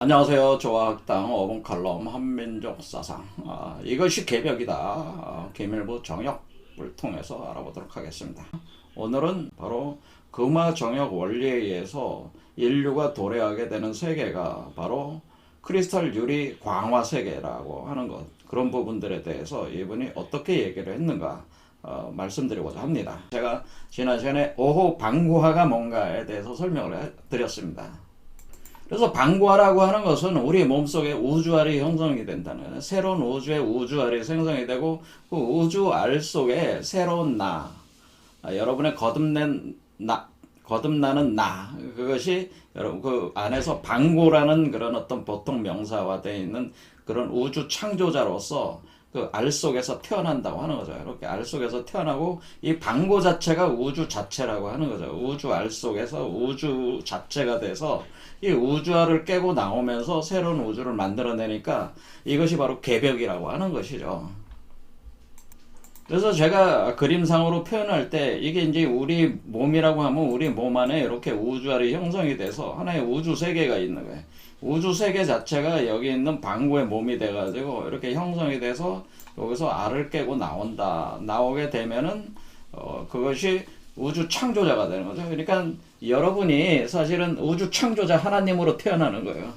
안녕하세요. 조화학당 5분 칼럼 한민족 사상. 이것이 개벽이다. 김일부 정역을 통해서 알아보도록 하겠습니다. 오늘은 바로 금화 정역 원리에 의해서 인류가 도래하게 되는 세계가 바로 크리스탈 유리 광화 세계라고 하는 것, 그런 부분들에 대해서 이분이 어떻게 얘기를 했는가 말씀드리고자 합니다. 제가 지난 시간에 오호 방구화가 뭔가에 대해서 설명을 드렸습니다. 그래서 방구화라고 하는 것은 우리 몸속에 우주알이 형성이 된다는, 새로운 우주의 우주알이 생성이 되고 그 우주알 속에 새로운 나, 여러분의 거듭나는 나, 그것이 여러분 그 안에서 방구라는 그런 어떤 보통 명사화되어 있는 그런 우주 창조자로서 그 알 속에서 태어난다고 하는 거죠. 이렇게 알 속에서 태어나고 이 방구 자체가 우주 자체라고 하는 거죠. 우주 알 속에서 우주 자체가 돼서 이 우주알을 깨고 나오면서 새로운 우주를 만들어내니까 이것이 바로 개벽이라고 하는 것이죠. 그래서 제가 그림상으로 표현할 때 이게 이제 우리 몸이라고 하면 우리 몸 안에 이렇게 우주알이 형성이 돼서 하나의 우주 세계가 있는 거예요. 우주 세계 자체가 여기 있는 방구의 몸이 돼가지고 이렇게 형성이 돼서 여기서 알을 깨고 나오게 되면은 그것이 우주 창조자가 되는 거죠. 그러니까 여러분이 사실은 우주 창조자 하나님으로 태어나는 거예요.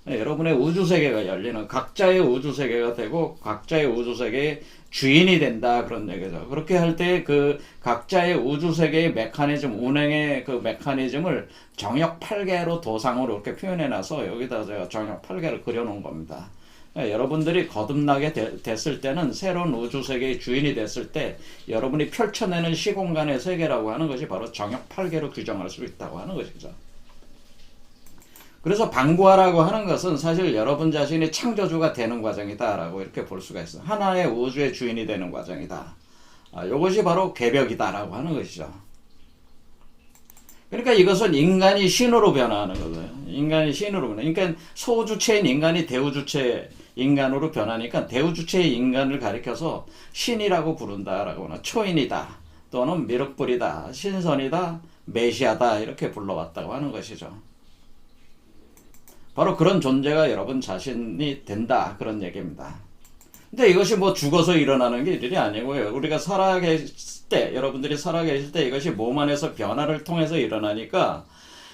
여러분의 우주 세계가 열리는, 각자의 우주 세계가 되고 각자의 우주 세계의 주인이 된다, 그런 얘기죠. 그렇게 할 때 그 각자의 우주 세계의 메커니즘, 운행의 그 메커니즘을 정역 8개로 도상으로 이렇게 표현해 놔서 여기다 제가 정역 8개를 그려 놓은 겁니다. 여러분들이 거듭나게 됐을 때는, 새로운 우주 세계의 주인이 됐을 때 여러분이 펼쳐내는 시공간의 세계라고 하는 것이 바로 정역 8개로 규정할 수 있다고 하는 것이죠. 그래서 방구화라고 하는 것은 사실 여러분 자신이 창조주가 되는 과정이다 라고 이렇게 볼 수가 있어요. 하나의 우주의 주인이 되는 과정이다. 이것이 바로 개벽이다 라고 하는 것이죠. 그러니까 이것은 인간이 신으로 변화하는 거예요. 인간이 신으로 변화. 그러니까 소주체인 인간이 대우주체 인간으로 변하니까 대우주체의 인간을 가리켜서 신이라고 부른다라고 하나, 초인이다 또는 미륵불이다, 신선이다, 메시아다, 이렇게 불러왔다고 하는 것이죠. 바로 그런 존재가 여러분 자신이 된다, 그런 얘기입니다. 근데 이것이 뭐 죽어서 일어나는 게 일이 아니고요. 우리가 살아계실 때, 여러분들이 살아계실 때 이것이 몸 안에서 변화를 통해서 일어나니까,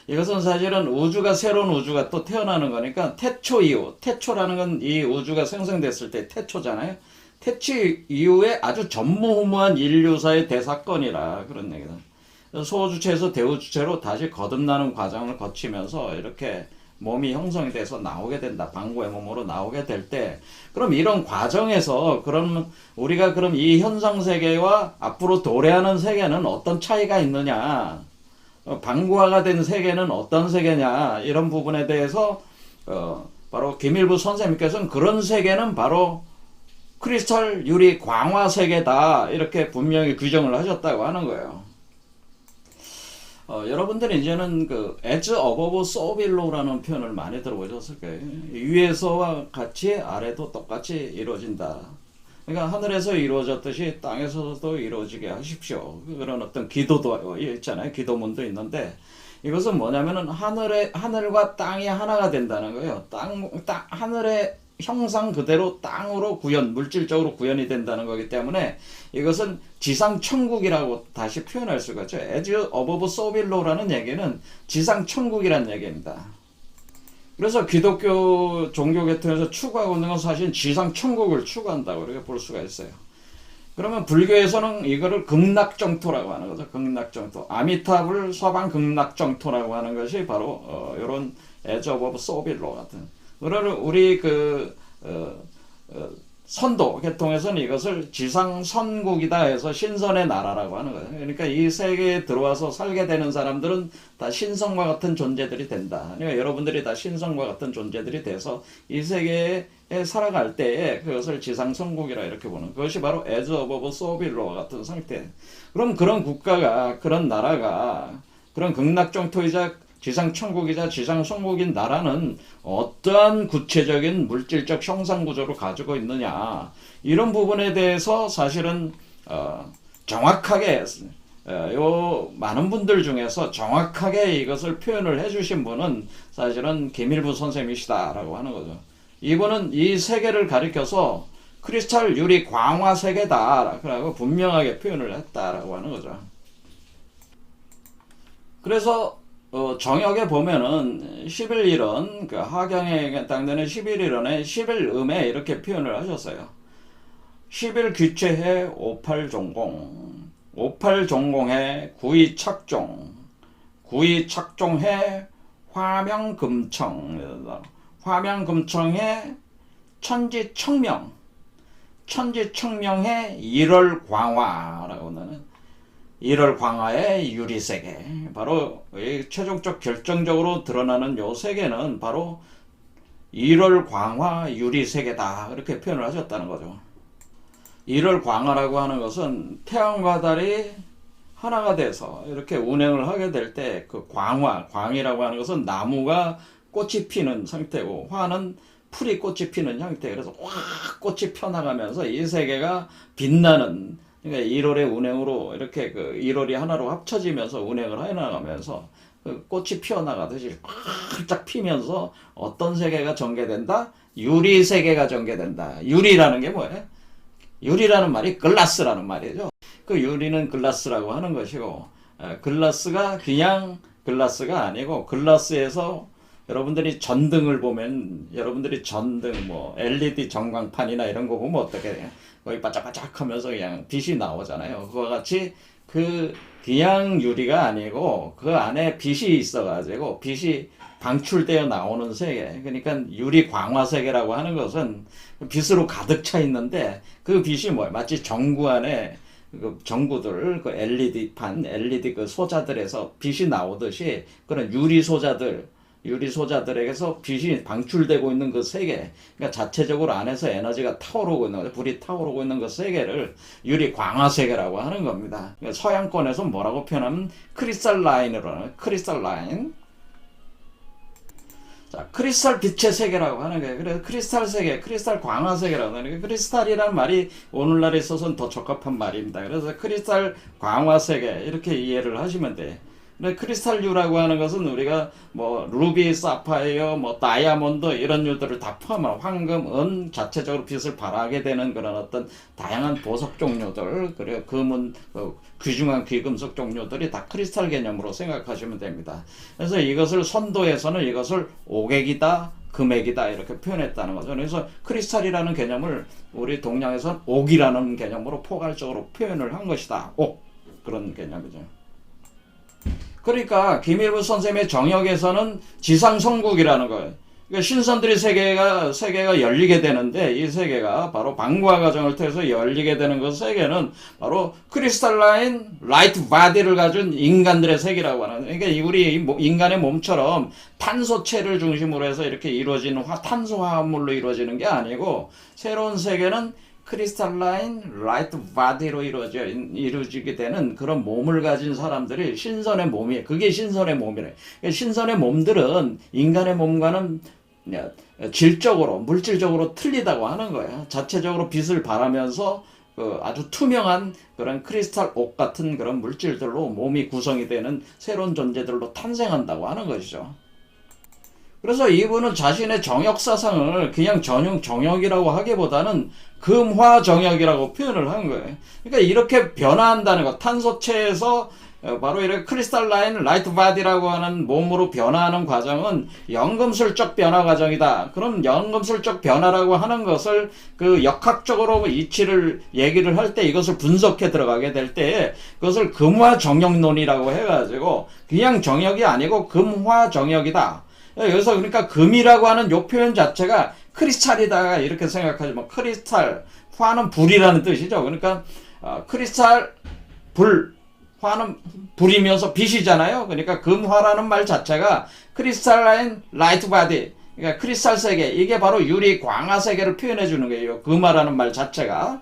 이것은 사실은 우주가, 새로운 우주가 또 태어나는 거니까 태초 이후, 태초라는 건 이 우주가 생성됐을 때 태초잖아요. 태초 이후에 아주 전무후무한 인류사의 대사건이라, 그런 얘기다. 소주체에서 대우주체로 다시 거듭나는 과정을 거치면서 이렇게 몸이 형성이 돼서 나오게 된다. 방구의 몸으로 나오게 될 때, 그럼 이런 과정에서 그럼 우리가 그럼 이 현상 세계와 앞으로 도래하는 세계는 어떤 차이가 있느냐, 방구화가 된 세계는 어떤 세계냐, 이런 부분에 대해서 바로 김일부 선생님께서는 그런 세계는 바로 크리스탈 유리 광화 세계다, 이렇게 분명히 규정을 하셨다고 하는 거예요. 여러분들이 이제는 그 as above so below라는 표현을 많이 들어보셨을 거예요. 위에서와 같이 아래도 똑같이 이루어진다. 그러니까 하늘에서 이루어졌듯이 땅에서도 이루어지게 하십시오. 그런 어떤 기도도 있잖아요. 기도문도 있는데, 이것은 뭐냐면은 하늘과 땅이 하나가 된다는 거예요. 하늘의 형상 그대로 땅으로 물질적으로 구현이 된다는 거기 때문에 이것은 지상 천국이라고 다시 표현할 수가 있죠. as above so below라는 얘기는 지상 천국이라는 얘기입니다. 그래서 기독교 종교 계통에서 추구하고 있는 건 사실 지상 천국을 추구한다고 이렇게 볼 수가 있어요. 그러면 불교에서는 이거를 극락정토라고 하는 거죠. 극락정토. 아미타불 서방 극락정토라고 하는 것이 바로 이런 as above so below 같은. 그러나 우리 선도 계통에서는 이것을 지상 선국이다 해서 신선의 나라라고 하는 거예요. 그러니까 이 세계에 들어와서 살게 되는 사람들은 다 신성과 같은 존재들이 된다. 그러니까 여러분들이 다 신성과 같은 존재들이 돼서 이 세계에 살아갈 때에 그것을 지상 선국이라 이렇게 보는, 그것이 바로 as above so below와 같은 상태. 그럼 그런 국가가, 그런 나라가, 그런 극락정토이자 지상 천국이자 지상 성국인 나라는 어떠한 구체적인 물질적 형상 구조를 가지고 있느냐, 이런 부분에 대해서 사실은 정확하게 요 많은 분들 중에서 정확하게 이것을 표현을 해주신 분은 사실은 김일부 선생님이시다라고 하는 거죠. 이분은 이 세계를 가리켜서 크리스탈 유리 광화 세계다라고 분명하게 표현을 했다라고 하는 거죠. 그래서 정역에 보면은 11일은 그 하경에 해당되는 11일은에 11음에 이렇게 표현을 하셨어요. 11귀체해 58종공 58종공해 9이착종 9이착종해 화명금청 화명금청해 천지청명 천지청명해 1월광화라고 하는 1월광화의 유리세계 바로 최종적 결정적으로 드러나는 요 세계는 바로 1월광화 유리세계다 이렇게 표현을 하셨다는 거죠. 1월광화라고 하는 것은 태양과 달이 하나가 돼서 이렇게 운행을 하게 될 때 그 광이라고 하는 것은 나무가 꽃이 피는 상태고 화는 풀이 꽃이 피는 형태. 그래서 확 꽃이 펴나가면서 이 세계가 빛나는 그러니까 1월의 운행으로 이렇게 그 1월이 하나로 합쳐지면서 운행을 해나가면서 그 꽃이 피어나가듯이 활짝 피면서 어떤 세계가 전개된다? 유리 세계가 전개된다. 유리라는 게 뭐예요? 유리라는 말이 글라스라는 말이죠. 그 유리는 글라스라고 하는 것이고 글라스가 그냥 글라스가 아니고 글라스에서 여러분들이 전등을 보면 여러분들이 전등 뭐 LED 전광판이나 이런 거 보면 어떻게 돼요? 거의 바짝바짝 하면서 그냥 빛이 나오잖아요. 그와 같이 그냥 유리가 아니고 그 안에 빛이 있어가지고 빛이 방출되어 나오는 세계. 그러니까 유리 광화 세계라고 하는 것은 빛으로 가득 차 있는데 그 빛이 뭐예요? 마치 전구 안에 그 전구들, 그 LED판, LED 그 소자들에서 빛이 나오듯이 그런 유리 소자들에게서 빛이 방출되고 있는 그 세계, 그러니까 자체적으로 안에서 에너지가 타오르고 있는 거죠. 불이 타오르고 있는 그 세계를 유리 광화 세계라고 하는 겁니다. 그러니까 서양권에서 뭐라고 표현하면 크리스탈 라인으로 하는 크리스탈 라인. 자, 크리스탈 빛의 세계라고 하는 거예요. 그래서 크리스탈 세계, 크리스탈 광화 세계라고 하는 거예요. 크리스탈이라는 말이 오늘날에 있어서는 더 적합한 말입니다. 그래서 크리스탈 광화 세계 이렇게 이해를 하시면 돼요. 크리스탈유라고 하는 것은 우리가 뭐 루비, 사파이어, 뭐 다이아몬드 이런 유들을 다 포함한 황금, 은 자체적으로 빛을 발하게 되는 그런 어떤 다양한 보석 종류들, 그리고 금은 귀중한 귀금속 종류들이 다 크리스탈 개념으로 생각하시면 됩니다. 그래서 이것을 선도에서는 이것을 옥액이다, 금액이다 이렇게 표현했다는 거죠. 그래서 크리스탈이라는 개념을 우리 동양에서는 옥이라는 개념으로 포괄적으로 표현을 한 것이다. 옥 그런 개념이죠. 그러니까 김일부 선생님의 정역에서는 지상성국이라는 거예요. 그러니까 신선들의 세계가 열리게 되는데 이 세계가 바로 방구화 과정을 통해서 열리게 되는 그 세계는 바로 크리스탈라인 라이트 바디를 가진 인간들의 세계라고 하는 거예요. 그러니까 우리 인간의 몸처럼 탄소체를 중심으로 해서 이렇게 이루어지는 탄소 화합물로 이루어지는 게 아니고 새로운 세계는 크리스탈라인 라이트 바디로 이루어지게 되는 그런 몸을 가진 사람들이 신선의 몸이에요. 그게 신선의 몸이래. 신선의 몸들은 인간의 몸과는 질적으로, 물질적으로 틀리다고 하는 거예요. 자체적으로 빛을 발하면서 아주 투명한 그런 크리스탈 옥 같은 그런 물질들로 몸이 구성이 되는 새로운 존재들로 탄생한다고 하는 것이죠. 그래서 이분은 자신의 정역사상을 그냥 전용 정역이라고 하기보다는 금화정역이라고 표현을 한 거예요. 그러니까 이렇게 변화한다는 것, 탄소체에서 바로 이렇게 크리스탈 라인 라이트 바디라고 하는 몸으로 변화하는 과정은 연금술적 변화 과정이다. 그럼 연금술적 변화라고 하는 것을 그 역학적으로 이치를 얘기를 할 때 이것을 분석해 들어가게 될 때 그것을 금화정역론이라고 해가지고 그냥 정역이 아니고 금화정역이다. 여기서 그러니까 금이라고 하는 요 표현 자체가 크리스탈이다 이렇게 생각하지만 크리스탈, 화는 불이라는 뜻이죠. 그러니까 크리스탈, 불, 화는 불이면서 빛이잖아요. 그러니까 금화라는 말 자체가 크리스탈라인 라이트 바디, 그러니까 크리스탈 세계, 이게 바로 유리 광화 세계를 표현해 주는 거예요. 금화라는 말 자체가.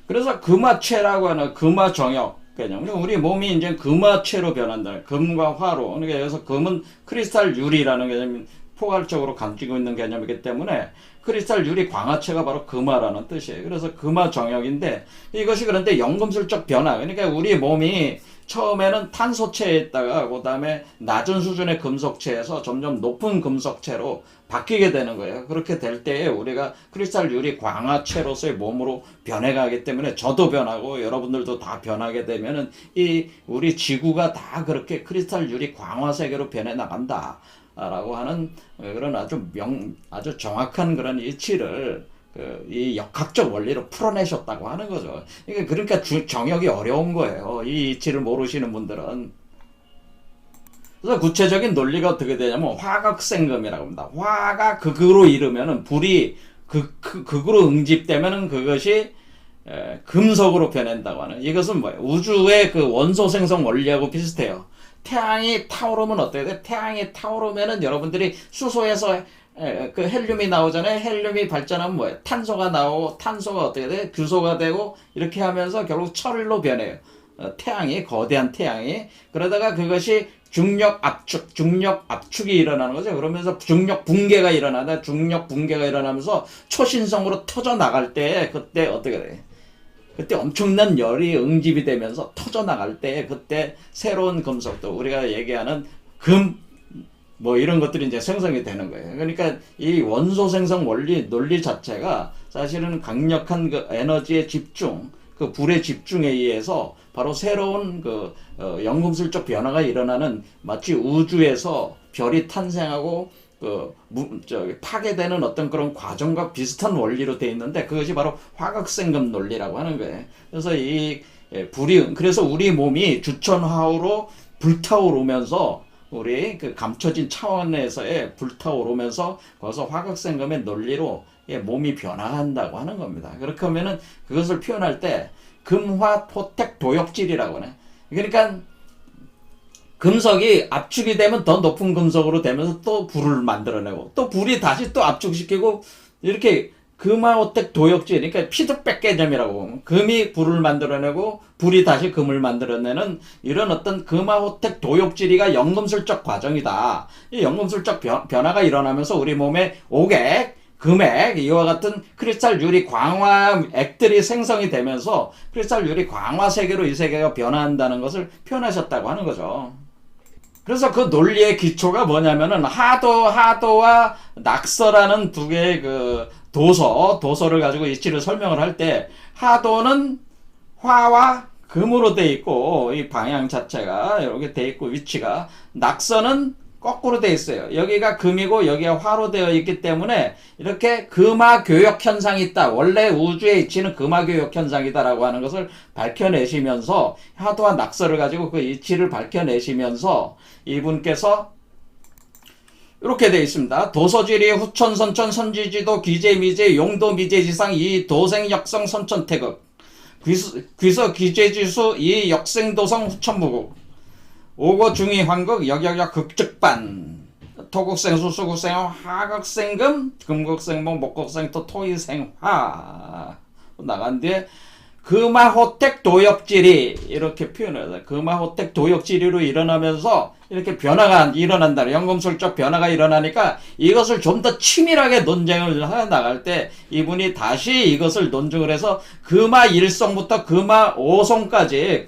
그래서 금화체라고 하는 금화정역 개념. 우리 몸이 이제 금화체로 변한다. 금과 화로. 그러니까 여기서 금은 크리스탈 유리라는 개념, 포괄적으로 가지고 있는 개념이기 때문에 크리스탈 유리 광화체가 바로 금화라는 뜻이에요. 그래서 금화 정역인데 이것이 그런데 연금술적 변화, 그러니까 우리 몸이 처음에는 탄소체에 있다가 그 다음에 낮은 수준의 금속체에서 점점 높은 금속체로 바뀌게 되는 거예요. 그렇게 될 때에 우리가 크리스탈 유리 광화체로서의 몸으로 변해가기 때문에 저도 변하고 여러분들도 다 변하게 되면은 이 우리 지구가 다 그렇게 크리스탈 유리 광화 세계로 변해 나간다 라고 하는 그런 아주 정확한 그런 이치를 이 역학적 원리로 풀어내셨다고 하는 거죠. 그러니까 정역이 어려운 거예요. 이 이치를 모르시는 분들은. 그래서 구체적인 논리가 어떻게 되냐면 화각생금이라고 합니다. 화가 극으로 이르면은 불이 극으로 응집되면은 그것이 금속으로 변한다고 하는, 이것은 뭐예요? 우주의 그 원소 생성 원리하고 비슷해요. 태양이 타오르면 어떻게 돼? 태양이 타오르면은 여러분들이 수소에서 그 헬륨이 나오잖아요. 헬륨이 발전하면 뭐예요? 탄소가 나오고 탄소가 어떻게 돼? 규소가 되고 이렇게 하면서 결국 철로 변해요. 태양이, 거대한 태양이. 그러다가 그것이 중력 압축이 일어나는 거죠. 그러면서 중력 붕괴가 일어나다. 중력 붕괴가 일어나면서 초신성으로 터져 나갈 때 그때 어떻게 돼? 그때 엄청난 열이 응집이 되면서 터져 나갈 때 그때 새로운 금속도 우리가 얘기하는 금 뭐 이런 것들이 이제 생성이 되는 거예요. 그러니까 이 원소 생성 논리 자체가 사실은 강력한 그 에너지의 집중, 그 불의 집중에 의해서 바로 새로운 그 연금술적 변화가 일어나는, 마치 우주에서 별이 탄생하고 파괴되는 어떤 그런 과정과 비슷한 원리로 되어 있는데 그것이 바로 화각생금 논리라고 하는 거예요. 그래서 그래서 우리 몸이 주천화우로 불타오르면서 우리 그 감춰진 차원에서의 불타오르면서 거기서 화각생금의 논리로 몸이 변화한다고 하는 겁니다. 그렇게 하면은 그것을 표현할 때 금화포택 도역질이라고 하네. 그러니까 금속이 압축이 되면 더 높은 금속으로 되면서 또 불을 만들어내고 또 불이 다시 또 압축시키고 이렇게 금화호택 도역질, 그러니까 피드백 개념이라고, 금이 불을 만들어내고 불이 다시 금을 만들어내는 이런 어떤 금화호택 도역질이가 연금술적 과정이다. 이 연금술적 변화가 일어나면서 우리 몸에 오객, 금액, 이와 같은 크리스탈 유리 광화액들이 생성이 되면서 크리스탈 유리 광화 세계로 이 세계가 변화한다는 것을 표현하셨다고 하는 거죠. 그래서 그 논리의 기초가 뭐냐면은 하도와 낙서라는 두 개의 그 도서를 가지고 이치를 설명을 할 때, 하도는 화와 금으로 돼 있고 이 방향 자체가 이렇게 돼 있고 위치가, 낙서는 거꾸로 돼 있어요. 여기가 금이고 여기가 화로 되어 있기 때문에 이렇게 금화교역 현상이 있다. 원래 우주의 이치는 금화교역 현상이다라고 하는 것을 밝혀내시면서, 하도와 낙서를 가지고 그 이치를 밝혀내시면서 이분께서 이렇게 되어 있습니다. 도서지리 후천 선천 선지지도 기재 미재 용도 미재 지상 이 도생 역성 선천 태극 귀서 기재지수 이 역생 도성 후천 무국 오고 중위 환극 역역역 극적반 토국생수 수국생화 화극생금 금극생목 목극생토 토이생화 나간 뒤에 금화호택 도역질이 이렇게 표현해요. 금화호택 도역질이로 일어나면서 이렇게 변화가 일어난다. 연금술적 변화가 일어나니까 이것을 좀 더 치밀하게 논쟁을 해 나갈 때 이분이 다시 이것을 논증을 해서 금화 1성부터 금화 5성까지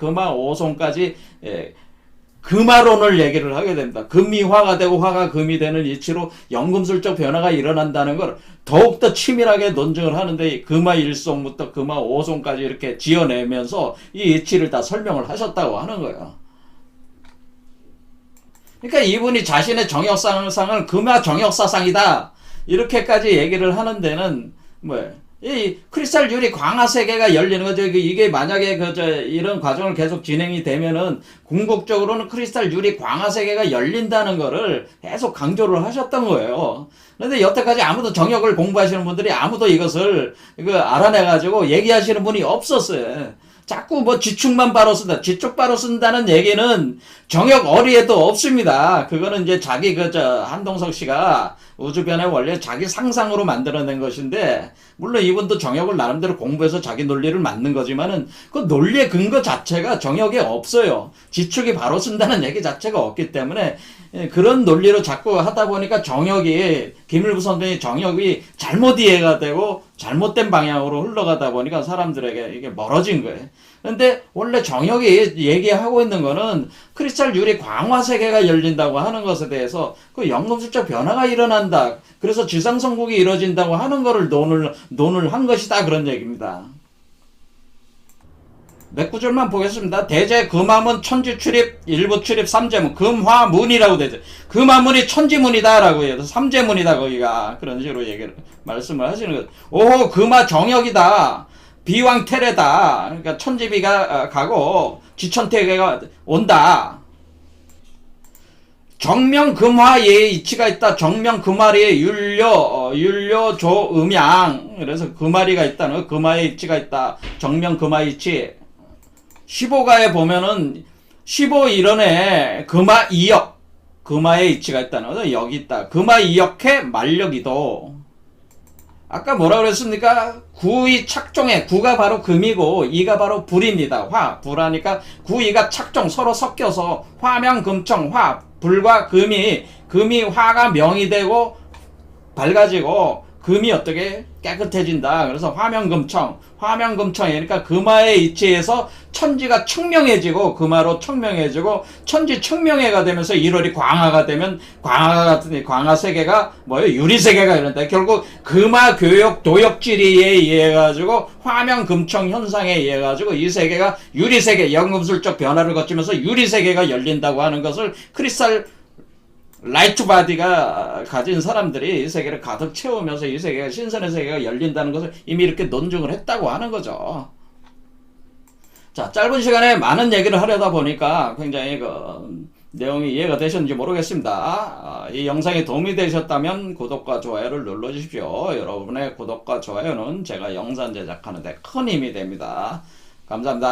금화론을 얘기를 하게 됩니다. 금이 화가 되고 화가 금이 되는 이치로 연금술적 변화가 일어난다는 걸 더욱더 치밀하게 논증을 하는데, 금화 1성부터 금화 5성까지 이렇게 지어내면서 이 이치를 다 설명을 하셨다고 하는 거예요. 그러니까 이분이 자신의 정역사상을 금화 정역사상이다 이렇게까지 얘기를 하는 데는 뭐예요? 이 크리스탈 유리 광화 세계가 열리는 거죠. 이게 만약에 이런 과정을 계속 진행이 되면은 궁극적으로는 크리스탈 유리 광화 세계가 열린다는 거를 계속 강조를 하셨던 거예요. 그런데 여태까지 아무도 정역을 공부하시는 분들이 아무도 이것을 알아내가지고 얘기하시는 분이 없었어요. 자꾸 뭐 지축만 바로 쓴다. 지축 바로 쓴다는 얘기는 정역 어리에도 없습니다. 그거는 이제 자기 한동석 씨가 우주변의 원래 자기 상상으로 만들어낸 것인데, 물론 이분도 정역을 나름대로 공부해서 자기 논리를 만든 거지만은 그 논리의 근거 자체가 정역에 없어요. 지축이 바로 쓴다는 얘기 자체가 없기 때문에 그런 논리로 자꾸 하다 보니까 김일부 선생이 정역이 잘못 이해가 되고 잘못된 방향으로 흘러가다 보니까 사람들에게 이게 멀어진 거예요. 근데 원래 정역이 얘기하고 있는 거는 크리스탈 유리 광화 세계가 열린다고 하는 것에 대해서 그 연금술적 변화가 일어난다. 그래서 지상성국이 이루어진다고 하는 거를 논을 한 것이다. 그런 얘기입니다. 몇 구절만 보겠습니다. 대제 금화문 천지 출입 일부 출입 삼재문 금화문이라고 되죠. 금화문이 천지문이다라고 해서 삼재문이다 거기가 그런 식으로 말씀을 하시는 것. 오 금화 정역이다. 비왕태래다. 그러니까 천지비가 가고 지천태계가 온다. 정명금화의 이치가 있다. 정명금화리의 율료조음양. 그래서 금화리가 있다는 금화의 이치가 있다. 정명금화의 이치. 15가에 보면은 15일원에 금화 2역. 금화의 이치가 있다는 거죠. 여기 있다. 금화 2역해 만력이도. 아까 뭐라 그랬습니까? 구이 착종해. 구가 바로 금이고 이가 바로 불입니다. 불하니까 구이가 착종 서로 섞여서 화명금청 불과 금이 화가 명이 되고 밝아지고 금이 어떻게 깨끗해진다. 그래서 화명금청이니까 금화의 이치에서 천지가 청명해지고 금화로 청명해지고 천지 청명해가 되면서 1월이 광화가 되면 광화 세계가 유리세계가 이런다. 결국 금화 교역 도역질에 의해 가지고 화명금청 현상에 의해 가지고 이 세계가 유리세계 연금술적 변화를 거치면서 유리세계가 열린다고 하는 것을 크리스탈 라이트 바디가 가진 사람들이 이 세계를 가득 채우면서 이 세계가 신선의 세계가 열린다는 것을 이미 이렇게 논증을 했다고 하는 거죠. 자, 짧은 시간에 많은 얘기를 하려다 보니까 굉장히 내용이 이해가 되셨는지 모르겠습니다. 이 영상이 도움이 되셨다면 구독과 좋아요를 눌러주십시오. 여러분의 구독과 좋아요는 제가 영상 제작하는 데 큰 힘이 됩니다. 감사합니다.